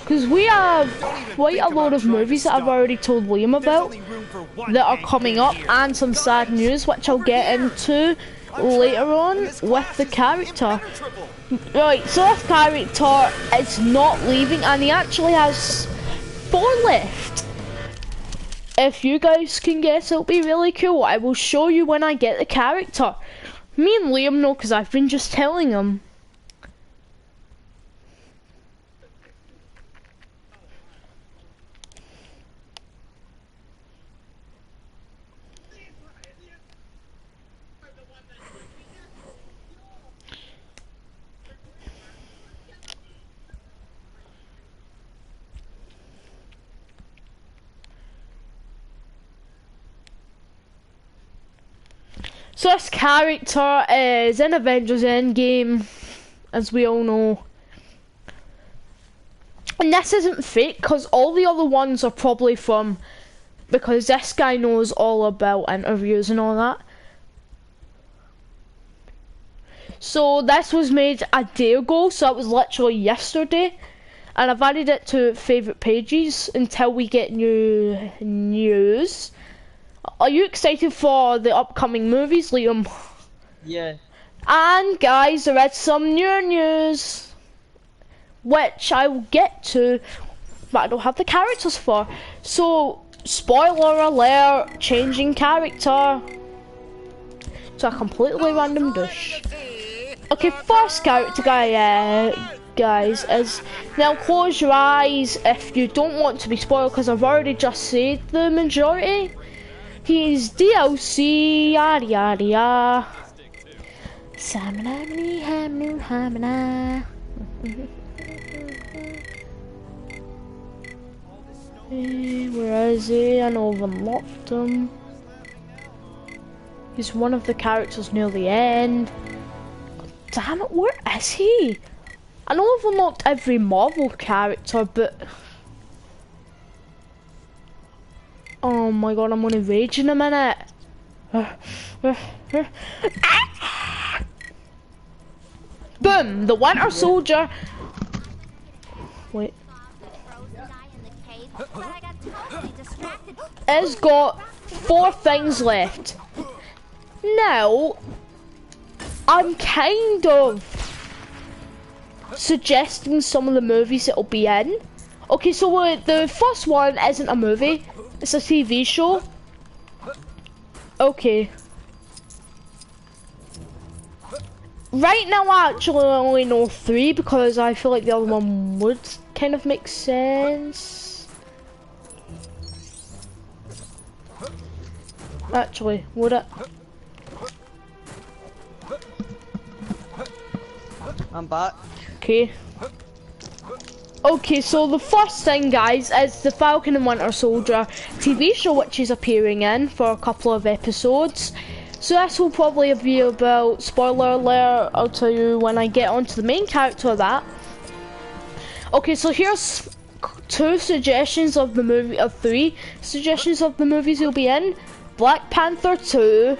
Because we have quite a lot of movies that I've already told Liam about that are coming up, and some sad news which I'll get into later on with the character. Right, so this character is not leaving, and he actually has 4 left. If you guys can guess, it'll be really cool. I will show you when I get the character. Me and Liam know because I've been just telling him. So this character is in Avengers Endgame, as we all know. And this isn't fake, because all the other ones are probably from, because this guy knows all about interviews and all that. So this was made a day ago, so it was literally yesterday. And I've added it to favourite pages until we get new news. Are you excited for the upcoming movies, Liam? Yeah. And guys, there is some new news, which I will get to, but I don't have the characters for. So, spoiler alert, changing character to a completely random douche. Okay, first character guys, is, now close your eyes if you don't want to be spoiled, because I've already just said the majority. He's DLC, yada yada yada. Samana, hamnu, hamana. Where is he? I know I've unlocked him. He's one of the characters near the end. Damn it, where is he? I know I've unlocked every Marvel character, but... Oh my god, I'm gonna rage in a minute. Boom! The Winter Soldier. Wait. Has got 4 things left. Now, I'm kind of suggesting some of the movies it'll be in. Okay, so the first one isn't a movie. It's a TV show. Okay. Right now I actually only know 3 because I feel like the other one would kind of make sense. Actually, would it? I'm back. Okay. Okay, so the first thing, guys, is the Falcon and Winter Soldier TV show, which is appearing in for a couple of episodes. So this will probably be about, spoiler alert, I'll tell you when I get onto the main character of that. Okay, so here's 2 suggestions of the movie, 3 suggestions of the movies you'll be in. Black Panther 2,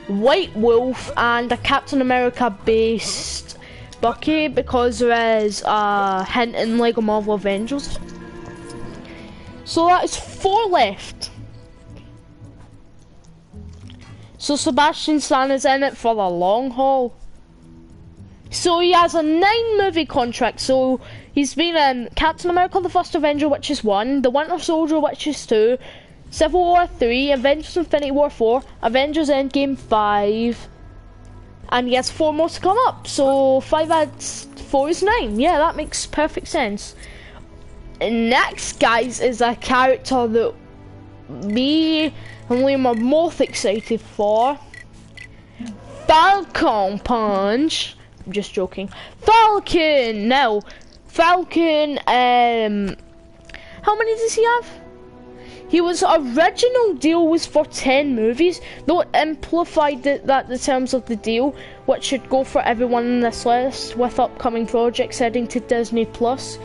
White Wolf, and a Captain America based Bucky, because there is a hint in LEGO Marvel Avengers. So that is 4 left. So Sebastian Stan is in it for the long haul. So he has a 9 movie contract. So he's been in Captain America the First Avenger, which is 1, The Winter Soldier, which is 2, Civil War 3, Avengers Infinity War 4, Avengers Endgame 5, and he has 4 more to come up. So 5 adds 4 is 9. Yeah, that makes perfect sense. And next, guys, is a character that me and Liam are most excited for. Falcon Punch. I'm just joking. Falcon! Now, Falcon, how many does he have? He was original deal was for 10 movies, though it amplified that the terms of the deal, which should go for everyone in this list, with upcoming projects heading to Disney Plus.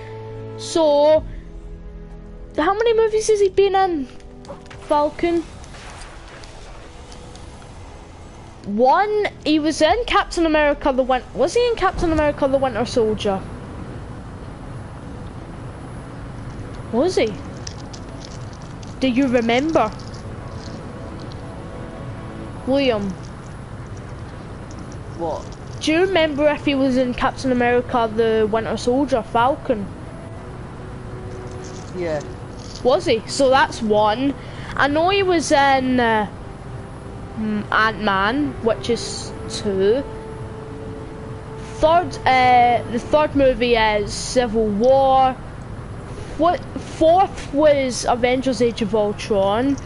So, how many movies has he been in, Falcon? 1. He was in Captain America was he in Captain America the Winter Soldier? Was he? Do you remember? William, What? do you remember if he was in Captain America the Winter Soldier Falcon? Yeah. Was he? So that's one. I know he was in Ant-Man, which is 2. The third movie is Civil War. Fourth was Avengers Age of Ultron.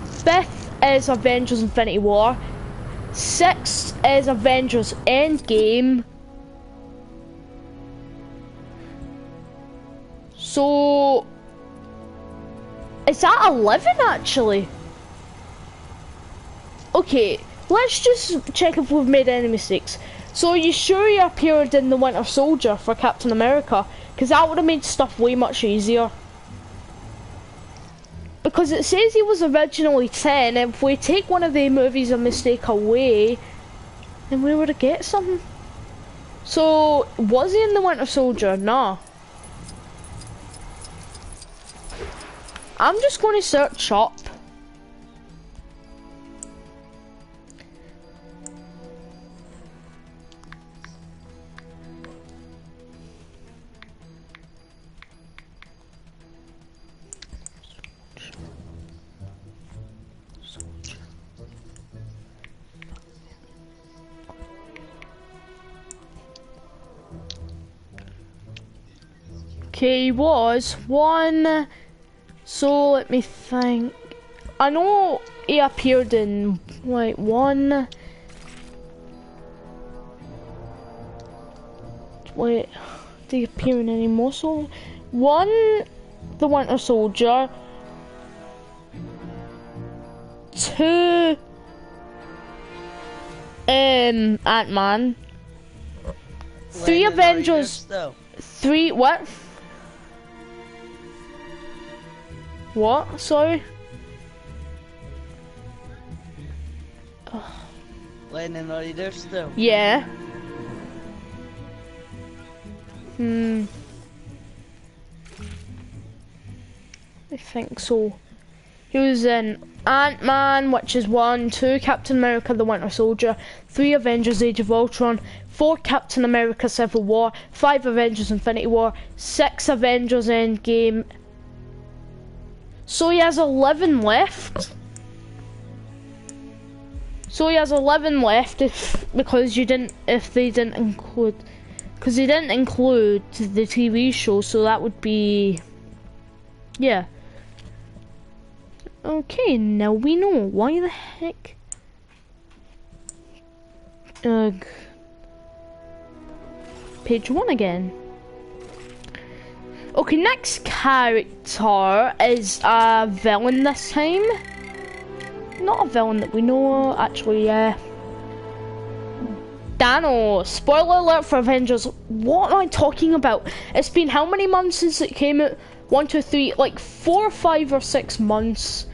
Fifth is Avengers Infinity War. Sixth is Avengers Endgame. So is that 11 actually? Okay, let's just check if we've made any mistakes. So are you sure he appeared in the Winter Soldier for Captain America? Because that would have made stuff way much easier. Because it says he was originally 10, and if we take one of the movies a mistake away, then we would have get something. So, was he in the Winter Soldier? Nah. I'm just going to search up. Okay, he was 1. So let me think. I know he appeared in like 1. Wait, did he appear in any more? So 1, the Winter Soldier. 2, Ant-Man. 3, Avengers. 3, what? What? Sorry? Lennon, are you there still? Yeah. I think so. He was in Ant-Man, which is 1, 2, Captain America the Winter Soldier, 3, Avengers Age of Ultron, 4, Captain America Civil War, 5, Avengers Infinity War, 6, Avengers Endgame. So he has 11 left. So he has 11 left because they didn't include the TV show, so that would be, yeah. Okay, now we know. Why the heck? Page 1 again. Okay, next character is a villain this time. Not a villain that we know, actually, yeah. Thanos. Spoiler alert for Avengers. What am I talking about? It's been how many months since it came out? 1, 2, 3, like 4, 5 or 6 months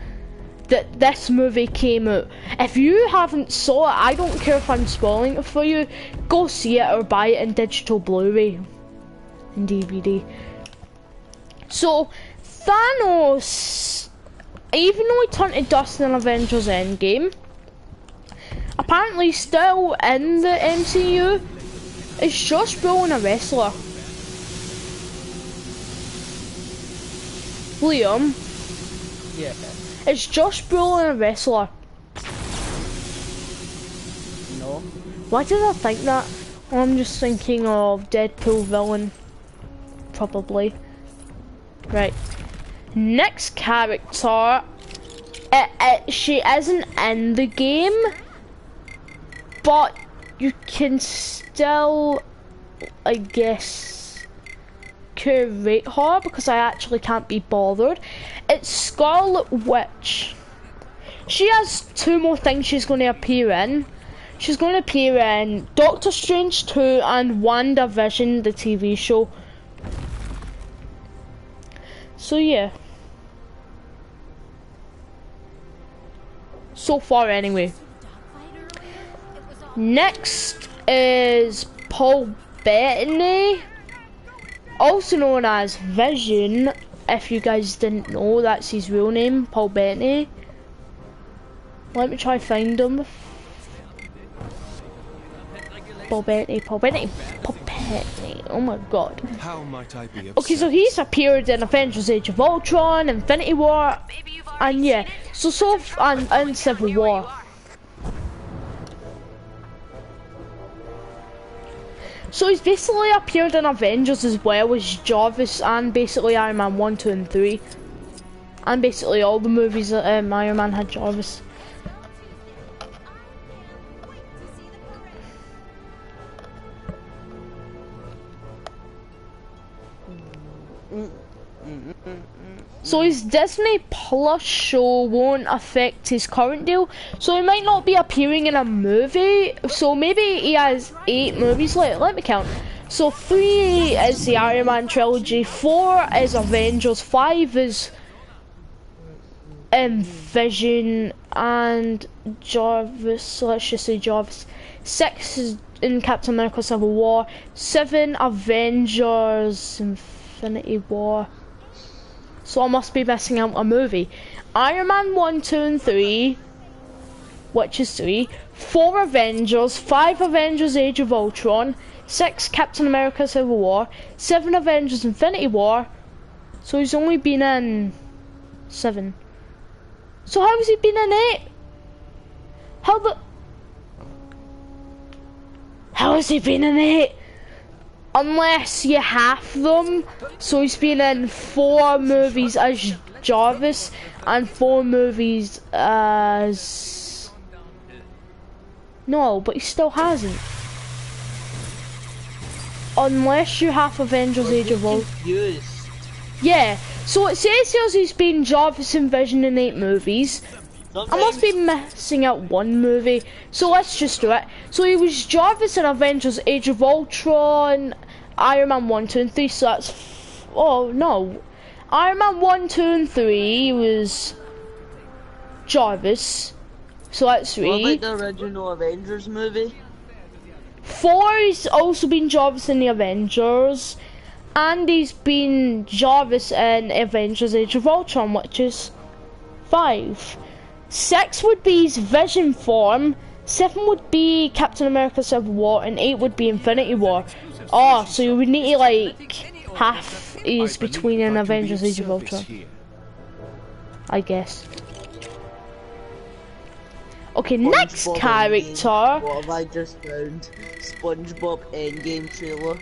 that this movie came out. If you haven't saw it, I don't care if I'm spoiling it for you. Go see it or buy it in digital Blu-ray and DVD. So, Thanos, even though he turned to dust in Avengers Endgame, apparently still in the MCU, is Josh Brolin a wrestler? Liam? Yeah. Is Josh Brolin a wrestler? No. Why did I think that? I'm just thinking of Deadpool villain. Probably. Right. Next character. She isn't in the game, but you can still, I guess, curate her because I actually can't be bothered. It's Scarlet Witch. She has 2 more things she's going to appear in. She's going to appear in Doctor Strange 2 and WandaVision, the TV show. So yeah. So far anyway. Next is Paul Bettany, also known as Vision. if you guys didn't know, that's his real name, Paul Bettany. Let me try find him. Paul Bettany. Oh my god. How might I be Okay, so he's appeared in Avengers Age of Ultron, Infinity War, and yeah, and Civil War. So he's basically appeared in Avengers as well as Jarvis, and basically Iron Man 1, 2 and 3. And basically all the movies that Iron Man had Jarvis. So his Disney Plus show won't affect his current deal, so he might not be appearing in a movie. So maybe he has 8 movies left. Let me count. So 3 is the Iron Man trilogy, 4 is Avengers, 5 is Vision and Jarvis. Let's just say Jarvis. 6 is in Captain America: Civil War. 7 Avengers, Infinity War. So I must be missing out a movie. Iron Man 1, 2 and 3, which is 3. 4 Avengers, 5 Avengers Age of Ultron, 6 Captain America Civil War, 7 Avengers Infinity War. So he's only been in 7. So how has he been in 8? How has he been in 8? Unless you half them, so he's been in 4 movies as Jarvis and 4 movies as... No, but he still hasn't. Unless you half Avengers Age of Ultron. Yeah, so it says here he's been Jarvis and Vision in 8 movies. I must be missing out 1 movie, so let's just do it. So he was Jarvis in Avengers Age of Ultron, Iron Man 1, 2 and 3, so that's... oh no. Iron Man 1, 2 and 3 he was Jarvis, so that's 3. What about the original Avengers movie? 4 he's also been Jarvis in the Avengers, and he's been Jarvis in Avengers Age of Ultron, which is 5. 6 would be his Vision form, 7 would be Captain America Civil War, and 8 would be Infinity War. Oh, so you would need to like half is between an Avengers Age of Ultron, I guess. Okay, next character. What have I just found? SpongeBob Endgame trailer.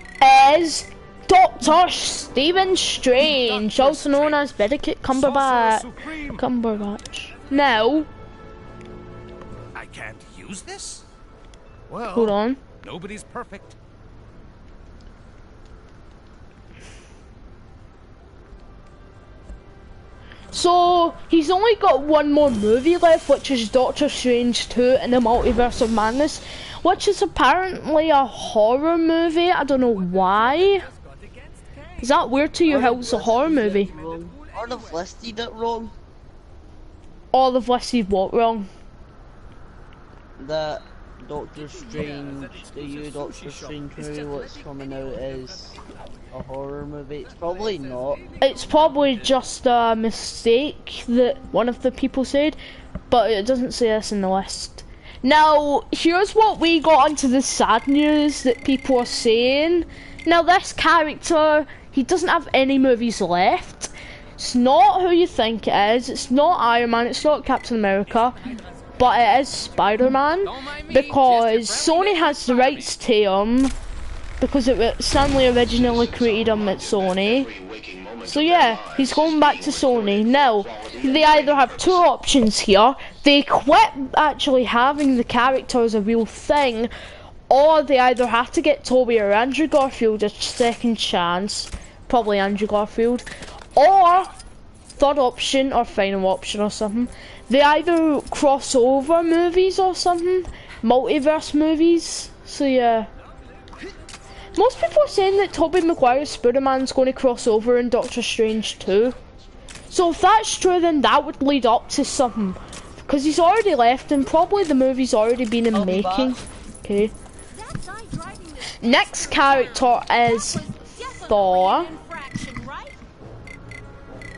Is Doctor Stephen Strange, also known as Benedict Cumberbatch. Now, I can't use this? Well, hold on. Nobody's perfect. So he's only got 1 more movie left, which is Doctor Strange 2 in the Multiverse of Madness, which is apparently a horror movie. I don't know why. Is that weird to you how it's a horror movie? Or they've listed it wrong. Or they've listed what wrong? That Doctor Strange, the new Doctor Strange movie, what's coming out is a horror movie. It's probably not. It's probably just a mistake that one of the people said, but it doesn't say this in the list. Now, here's what we got onto the sad news that people are saying. Now, this character, he doesn't have any movies left. It's not who you think it is. It's not Iron Man. It's not Captain America. But it is Spider-Man, because Sony has the rights to him, because Stanley originally created him at Sony. So yeah, he's going back to Sony. Now, they either have 2 options here. They quit actually having the character as a real thing, or they either have to get Tobey or Andrew Garfield a second chance, probably Andrew Garfield, or third option or final option or something, they either cross over movies or something, multiverse movies. So yeah, most people are saying that Tobey Maguire's Spider-Man's going to cross over in Doctor Strange 2. So if that's true, then that would lead up to something, because he's already left and probably the movie's already been in making. Okay. Next character is Thor.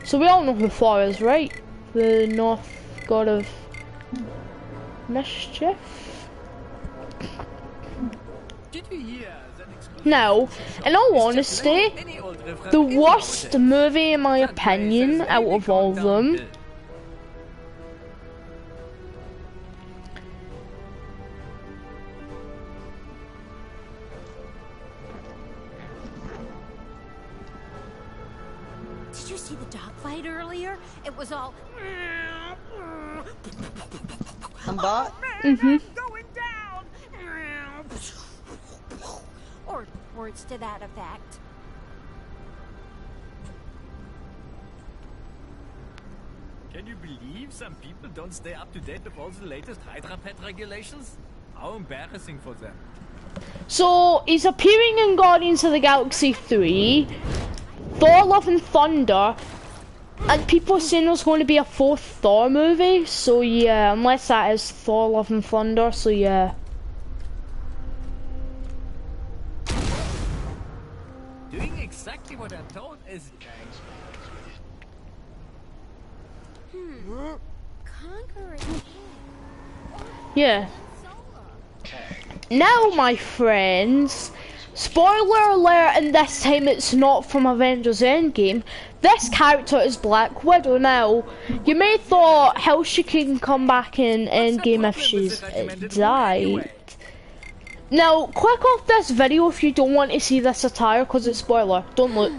So we all know who Thor is, right? The North God of Mischief. Now, in all honesty, the worst movie in my opinion out of all of them Did you see the dogfight earlier? It was all. I'm back. Going down. Or words to that effect. Can you believe some people don't stay up to date with all the latest Hydra Pet regulations? How embarrassing for them. So he's appearing in Guardians of the Galaxy 3, Thor Love and Thunder, and people are saying there's going to be a 4th Thor movie, so yeah, unless that is Thor Love and Thunder, so yeah. Doing exactly what I'm told is... Conquering. Yeah. Now, my friends, spoiler alert, and this time it's not from Avengers Endgame. This character is Black Widow. Now, you may have thought how she can come back in Endgame if she's died. Now, click off this video if you don't want to see this attire, because it's spoiler. Don't look.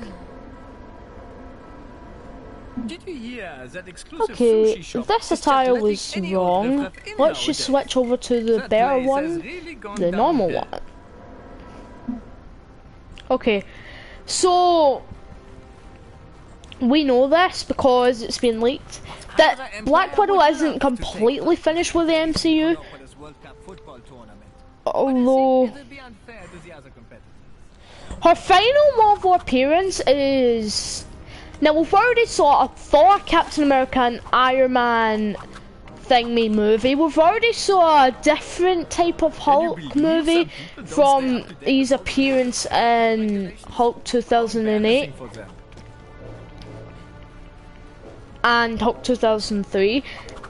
Did you hear that exclusive Okay, sushi shop if this is just attire letting was any old wrong, riff-raff in let's just nowadays? switch over to the That better place has one, really gone the normal downhill. one. Okay, so we know this because it's been leaked that Black Widow isn't completely finished with the MCU, although her final Marvel appearance is... Now we've already saw a Thor, Captain America and Iron Man thingy movie. We've already saw a different type of Hulk movie from his appearance in Hulk 2008 and Hulk 2003.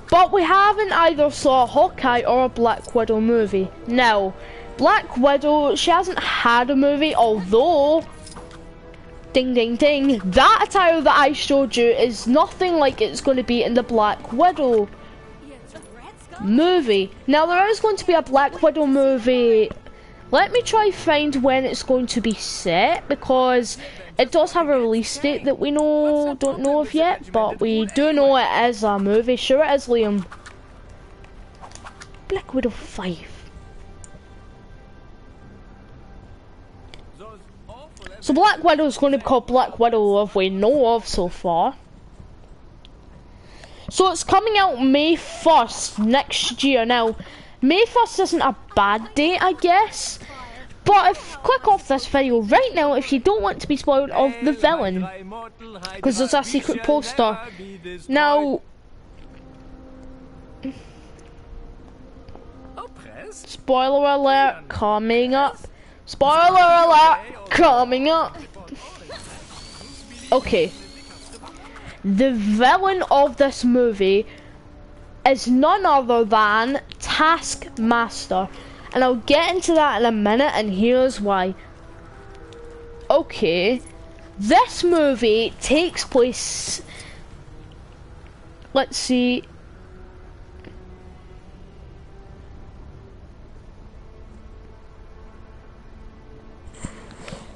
But we haven't either saw a Hawkeye or a Black Widow movie. Now, Black Widow, she hasn't had a movie, although... Ding ding ding, that attire that I showed you is nothing like it's going to be in the Black Widow movie. Now there is going to be a Black Widow movie. Let me try find when it's going to be set, because it does have a release date that we don't know of yet, but we do know it is a movie. Sure it is, Liam. Black Widow 5. So Black Widow is going to be called Black Widow if we know of so far. So it's coming out May 1st next year. Now, May 1st isn't a bad date, I guess. But click off this video right now if you don't want to be spoiled of the villain. Because there's a secret poster. Now... Spoiler alert coming up. Spoiler alert coming up. Okay. The villain of this movie is none other than Taskmaster. And I'll get into that in a minute, and here's why. Okay. This movie takes place... Let's see...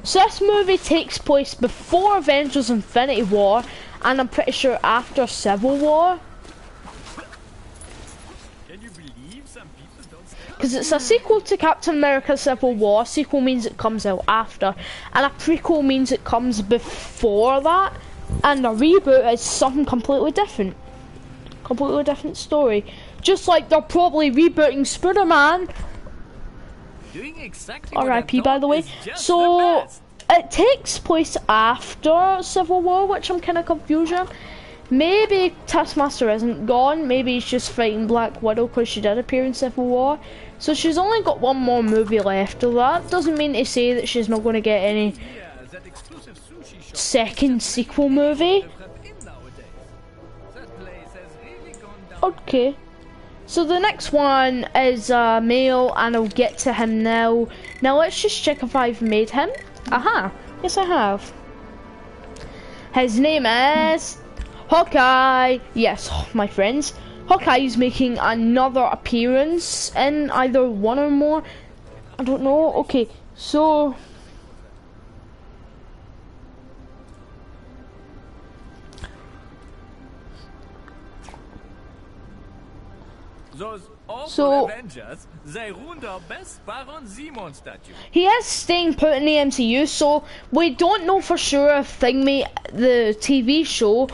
So this movie takes place before Avengers Infinity War, and I'm pretty sure after Civil War. Because it's a sequel to Captain America Civil War. Sequel means it comes out after, and a prequel means it comes before that, and a reboot is something completely different. Completely different story. Just like they're probably rebooting Spider-Man. Exactly R.I.P. by the way. So it takes place after Civil War, which I'm kind of confused on. Maybe Taskmaster isn't gone. Maybe he's just fighting Black Widow because she did appear in Civil War. So she's only got one more movie left of that. Doesn't mean to say that she's not going to get any second sequel movie. Okay. So the next one is male, and I'll get to him now. Now let's just check if I've made him. Aha, yes I have. His name is Hawkeye. Yes, my friends. Hawkeye is making another appearance in either one or more. I don't know. Okay, so... Those awful So- Avengers, they ruined our best Baron Zemo statue. He is staying put in the MCU, so we don't know for sure if the TV show,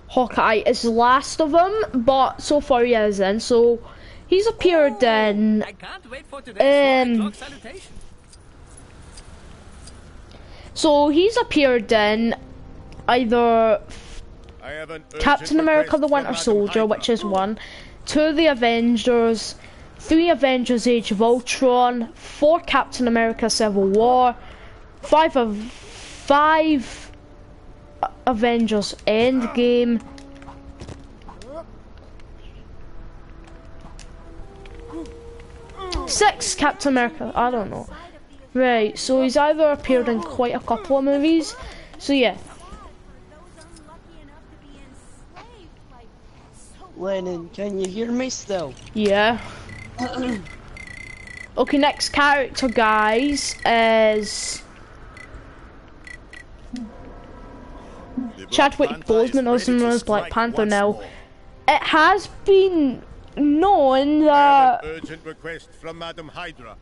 Hawkeye, is the last of them, but so far he is in, so he's appeared in... I can't wait for today's clock salutation. So he's appeared in either I have an Captain urgent America the request Winter from Soldier, Madam which is 1, 2 The Avengers, 3 Avengers Age of Ultron, 4 Captain America Civil War, 5 Avengers Endgame, 6 Captain America, I don't know. Right, so he's either appeared in quite a couple of movies, so yeah. Lennon, can you hear me still? Yeah. Okay, next character, guys, is Chadwick Boseman, also known as Black Panther. Now, it has been known that urgent request from Madam Hydra.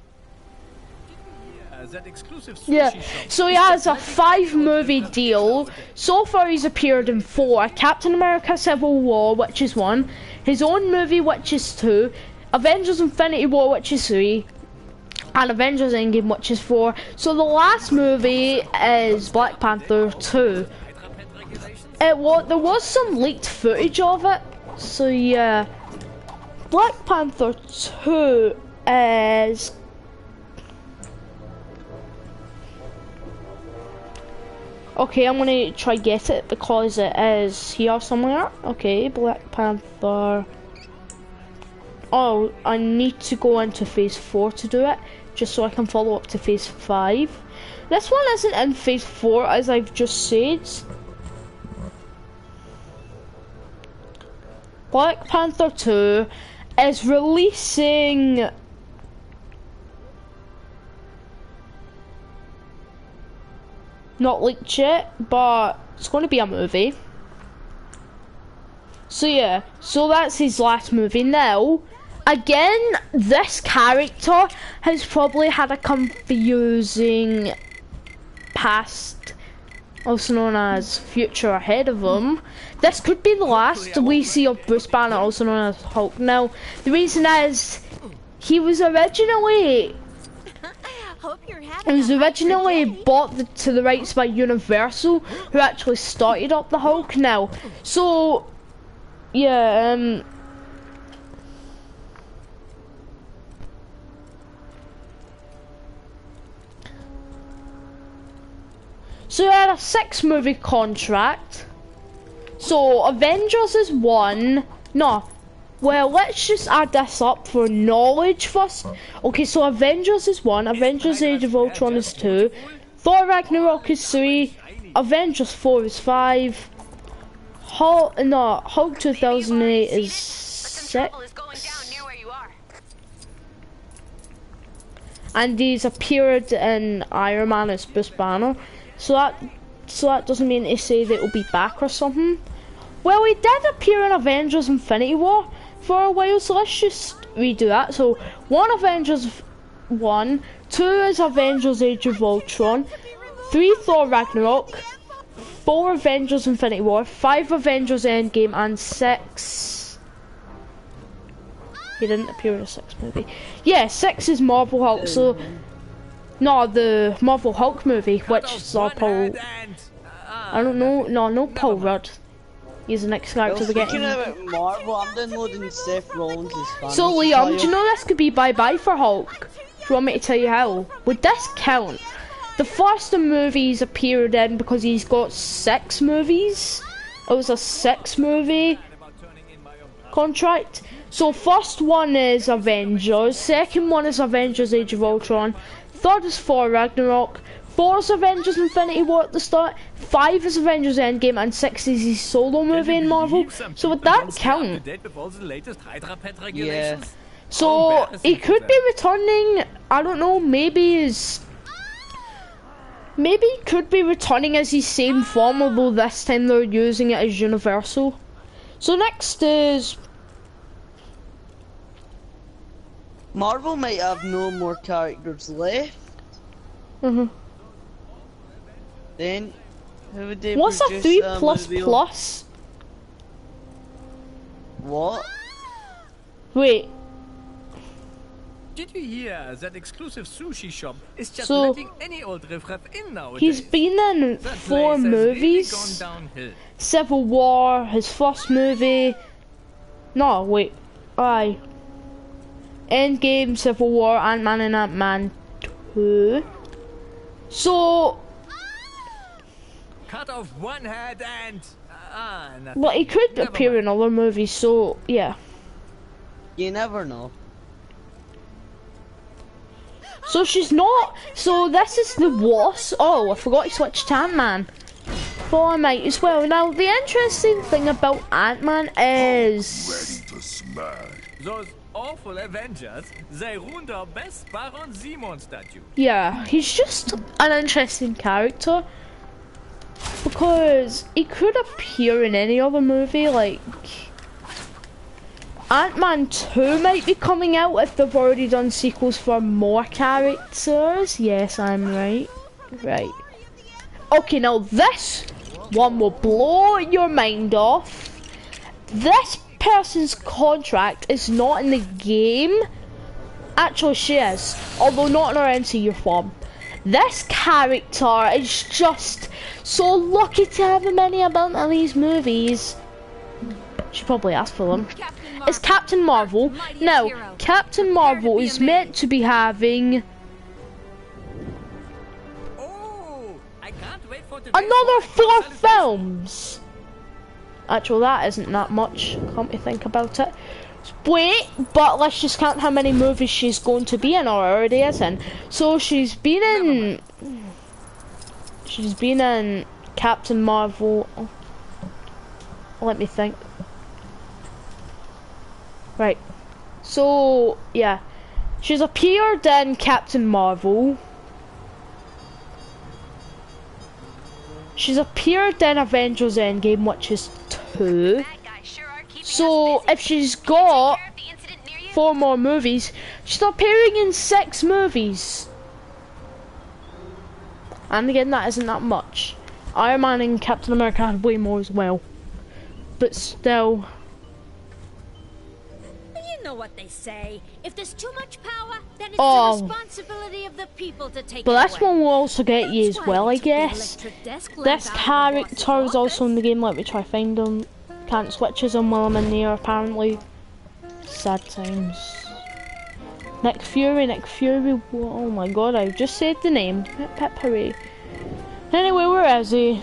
That exclusive sushi yeah, shop so he is has a the 5-movie deal. So far he's appeared in 4. Captain America Civil War, which is 1. His own movie, which is 2. Avengers Infinity War, which is 3. And Avengers Endgame, which is 4. So the last movie is Black Panther 2. There was some leaked footage of it. So yeah. Black Panther 2 is... Okay, I'm gonna try get it because it is here somewhere. Okay, Black Panther. Oh, I need to go into phase 4 to do it, just so I can follow up to phase 5. This one isn't in phase 4, as I've just said. Black Panther 2 is releasing... Not leaked yet, but it's going to be a movie. So yeah, so that's his last movie. Now, again, this character has probably had a confusing past, also known as future ahead of him. This could be the last we see of Bruce Banner, also known as Hulk. Now, the reason is, he was originally... It was originally bought to the rights by Universal, who actually started up the Hulk now. So, yeah, so he had a 6-movie contract. So, Avengers is 1. No. Well, let's just add this up for knowledge first. Okay, so Avengers is 1, Avengers Age of Ultron is 2, Thor Ragnarok is 3, Avengers 4 is 5, Hulk 2008 is 6, and he's appeared in Iron Man as Bruce Banner. So that doesn't mean to say that it'll be back or something. Well, he did appear in Avengers Infinity War for a while, so let's just redo that. So 1 Avengers 1, 2 is Avengers Age of Ultron, 3 Thor Ragnarok, 4 Avengers Infinity War, 5 Avengers Endgame, and 6... He didn't appear in a 6th movie. Yeah, 6 is Marvel Hulk, so... No, the Marvel Hulk movie, which is Paul... I don't know, no Paul Rudd. He's the next character we're getting. About Marvel, I'm downloading Seth Rollins' Fantasy So Liam, Player. do you know this could be bye-bye for Hulk? Do you want me to tell you how? Would this count? The first movie he's appeared in, because he's got 6 movies. It was a 6th movie. contract. So first one is Avengers, second one is Avengers Age of Ultron, third is Thor Ragnarok, 4 is Avengers Infinity War at the start, 5 is Avengers Endgame, and 6 is his solo movie in Marvel. So would that count? Yeah. So he could be returning, I don't know, maybe he could be returning as his same form, although this time they're using it as Universal. So next is... Marvel might have no more characters left. Then, who would they What's a produce 3 a plus movie on? plus? What? Wait, Did you hear that exclusive sushi shop is just So, letting any old riffraff in nowadays? he's been in That 4 place has really movies. gone downhill. Civil War, his first movie. No, wait. Aye. Endgame, Civil War, Ant-Man and Ant-Man 2. So, Cut off one head and nothing. but he could Never appear mind. in other movies, so yeah. You never know. So she's not. So this is the Wasp. Oh, I forgot to switch to Ant-Man. But I might as well. Now the interesting thing about Ant-Man is Those awful Avengers, they ruined our best Baron Simon statue. yeah, he's just an interesting character because he could appear in any other movie. Like Ant-Man 2 might be coming out if they've already done sequels for more characters. Yes, I'm right. Right. Okay, now this one will blow your mind off. This person's contract is not in the game. Actually, she is, although not in her MCU form. This character is just so lucky to have him in of these movies. She probably asked for them. It's Captain Marvel. Now, Captain Marvel is meant to be having Oh, I can't wait for today's another Comic 4 Con celebration. films. Actually, that isn't that much, come to think about it. Wait, but let's just count how many movies she's going to be in or already is in. So she's been in... She's been in Captain Marvel... Let me think. Right. So, yeah. She's appeared in Captain Marvel. She's appeared in Avengers Endgame, which is 2. So, if she's got 4 more movies, she's appearing in 6 movies. And again, that isn't that much. Iron Man and Captain America had way more as well. But still... You know what they say. If there's too much power, then it's Oh. the responsibility of the people to take But it this away. one will also get you That's as why well, they I took the guess. electric desk lamp This out of the character boss's is also in the office. game. Let me try find him. Can't switch his on while I'm in there, apparently. Sad times. Nick Fury, oh my god, I just said the name. Hip hip hooray. Anyway, where is he?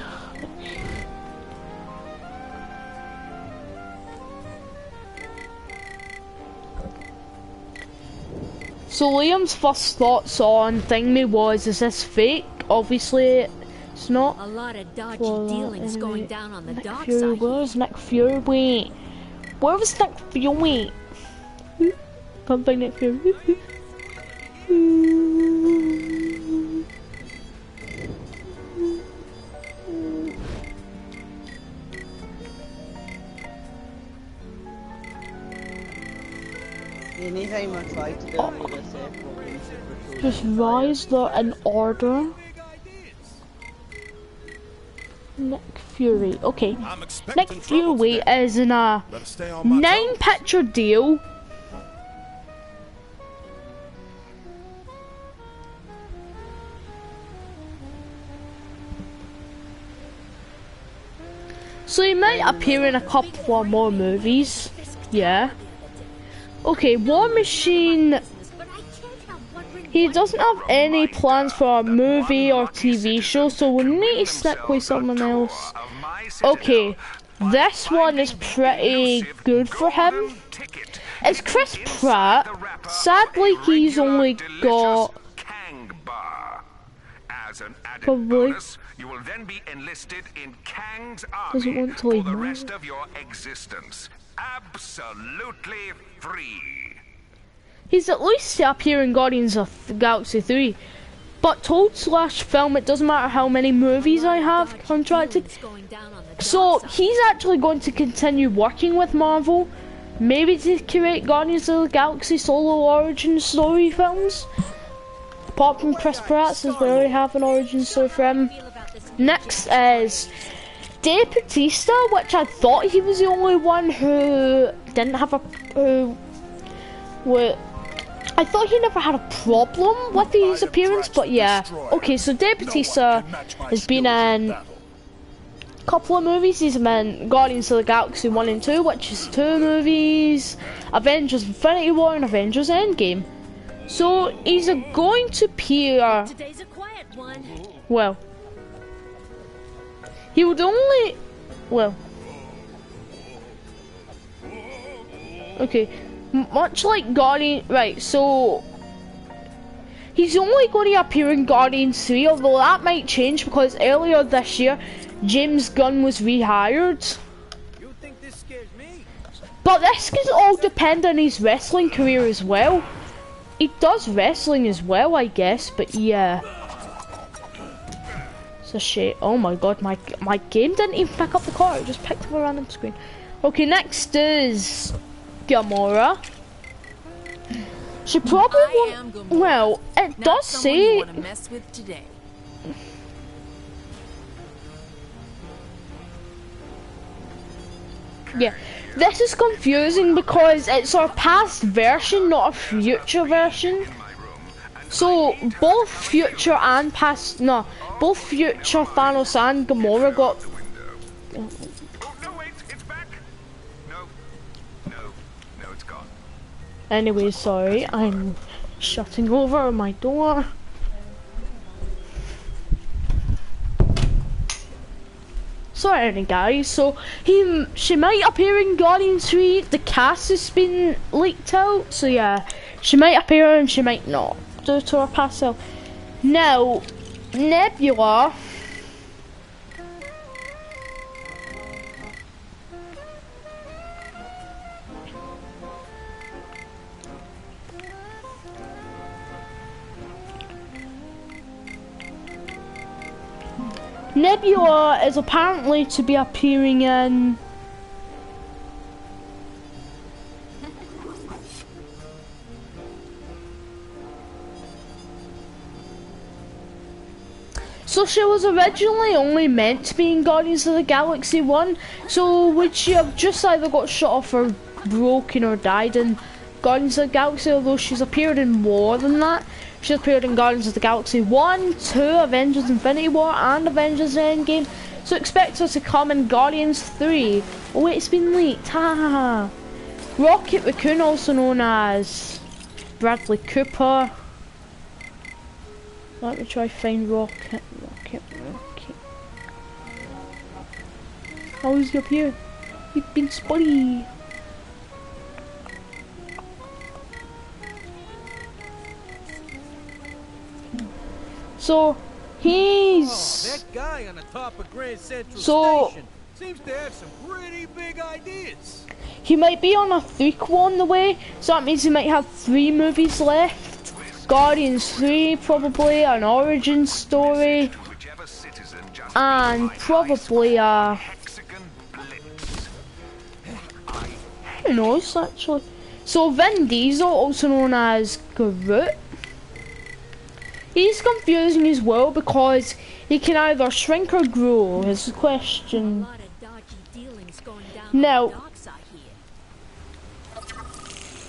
So Liam's first thoughts on Thingy was, is this fake? Obviously, it's not. A lot of dodgy Well, dealings anyway, going down on the Nick dock Fury, side. where's Nick Fury? Wait. Where was Nick Fury? Can't find Nick Fury. Anytime I try to download a separate one, Just rise there in order. Nick Fury. Okay. I'm expecting Nick trouble Fury today. is in a Better stay on my 9 toes. picture deal. So he might appear in a couple more movies. Yeah. Okay, War Machine. But I can't help wondering He what doesn't have any plans for a movie or TV show, so we'll need to stick with someone else. Okay, this one is pretty good for him. It's Chris Pratt. Sadly, he's only got probably. You will then be enlisted in Kang's Doesn't army want to leave for the now. rest of your existence. Absolutely free. He's at least up here in Guardians of the Galaxy 3. But told/film, it doesn't matter how many movies I have contracted. So he's actually going to continue working with Marvel. Maybe to create Guardians of the Galaxy solo origin story films. Apart from Chris Pratt, since we already have an origin story for him. Next is Dave Bautista, which I thought he was the only one who didn't have a... I thought he never had a problem with his appearance, but yeah. Okay, so Dave Bautista has been in a couple of movies. He's been in Guardians of the Galaxy 1 and 2, which is 2 movies. Avengers Infinity War and Avengers Endgame. So he's going to appear... Today's a quiet one. Well... He would only... Well... Okay. Much like Guardian... Right, so... He's only going to appear in Guardians 3, although that might change because earlier this year, James Gunn was rehired. You think this scares me? But this could all depend on his wrestling career as well. He does wrestling as well, I guess, but yeah. It's a shame. Oh my god, my game didn't even pick up the card, it just picked up a random screen. Okay, next is Gamora. She probably won't. Well, it does say. Mess with today. Yeah, this is confusing because it's our past version, not a future version. So both future and past, no, both future Thanos and Gamora got. Oh, no, wait, it's back. No, it's gone. Anyway, sorry, I'm shutting over my door. Sorry guys, so she might appear in Guardians 3, the cast has been leaked out, so yeah, she might appear and she might not, due to her past self. Now, Nebula, Nebula is apparently to be appearing in so she was originally only meant to be in Guardians of the Galaxy 1, so would she have just either got shot off or broken or died in Guardians of the Galaxy, although she's appeared in more than that. She's appeared in Guardians of the Galaxy 1, 2, Avengers Infinity War and Avengers Endgame. So expect her to come in Guardians 3. Oh wait, it's been leaked. Ha! Rocket Raccoon, also known as Bradley Cooper. Let me try find Rocket. How is he up here? You've been spotty. So he's that guy on the top of Grand Central Station seems to have some pretty big ideas. He might be on a threequel on the way, so that means he might have 3 movies left. Guardians 3, probably an origin story, and probably who knows actually. So Vin Diesel, also known as Groot. He's confusing as well because he can either shrink or grow, is the question. Now,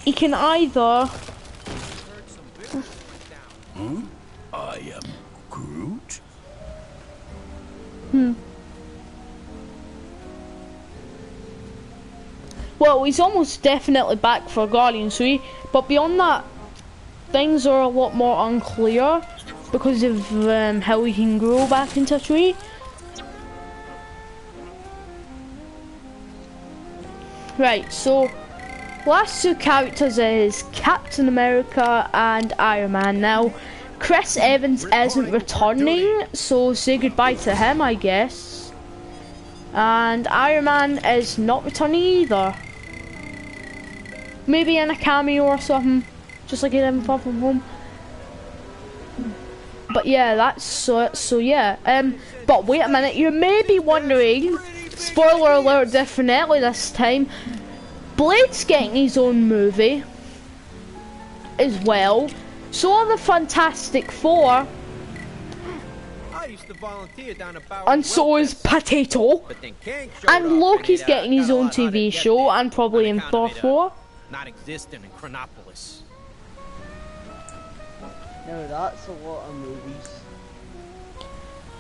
he can either... I am Groot? Well, he's almost definitely back for Guardians 3, but beyond that, things are a lot more unclear because of how he can grow back into a tree. Right, so last two characters is Captain America and Iron Man. Now, Chris Evans isn't returning, so say goodbye to him, I guess. And Iron Man is not returning either. Maybe in a cameo or something, just like he did in Far From Home. But yeah, that's so yeah. But wait a minute, you may be wondering, spoiler alert definitely this time, Blade's getting his own movie as well. So are the Fantastic Four, I used to volunteer down at Bauer and so is Potato, but then Kang showed and up Loki's it, getting his got a own lot harder to TV get show, there and probably on in account Thor of it, 4. not existing in Chronopolis. No, that's a lot of movies.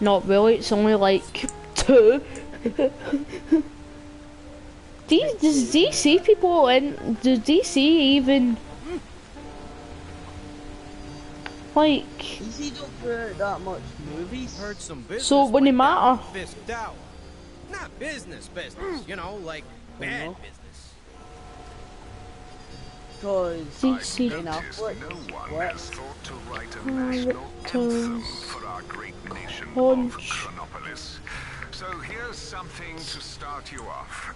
Not really, it's only like 2. Does DC people in, does DC even like, DC don't put out that much movies. Heard some business so it wouldn't went down matter? in Fisk Tower. Not business, you know, like bad know. business. Cause DC Ben Notice Affleck no one what? has thought to write a national anthem for our great nation of Punch. Chronopolis. So here's something to start you off.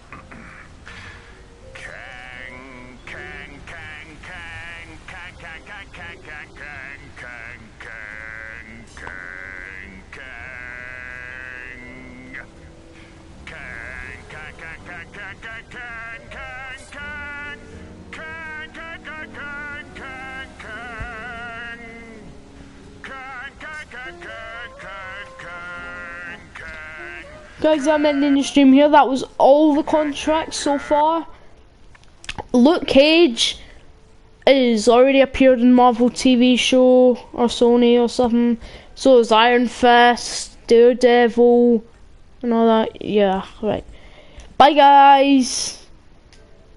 Kang, Kang, Kang, Kang, Kang, Kang, Kang, Kang, Kang, Kang, Kang, Kang, Kang, Kang. Kang, Kang, Kang, Kang, Kang, Kang, Kang, Kang, Kang. Kang, Kang, Kang, Kang, Kang, Kang. Kang, Kang, Kang, Kang, Kang, Kang, Kang. Guys, I'm ending the stream here. That was all the contracts so far. Luke Cage is already appeared in Marvel TV show or Sony or something. So is Iron Fist, Daredevil, and all that. Yeah, right. Bye, guys.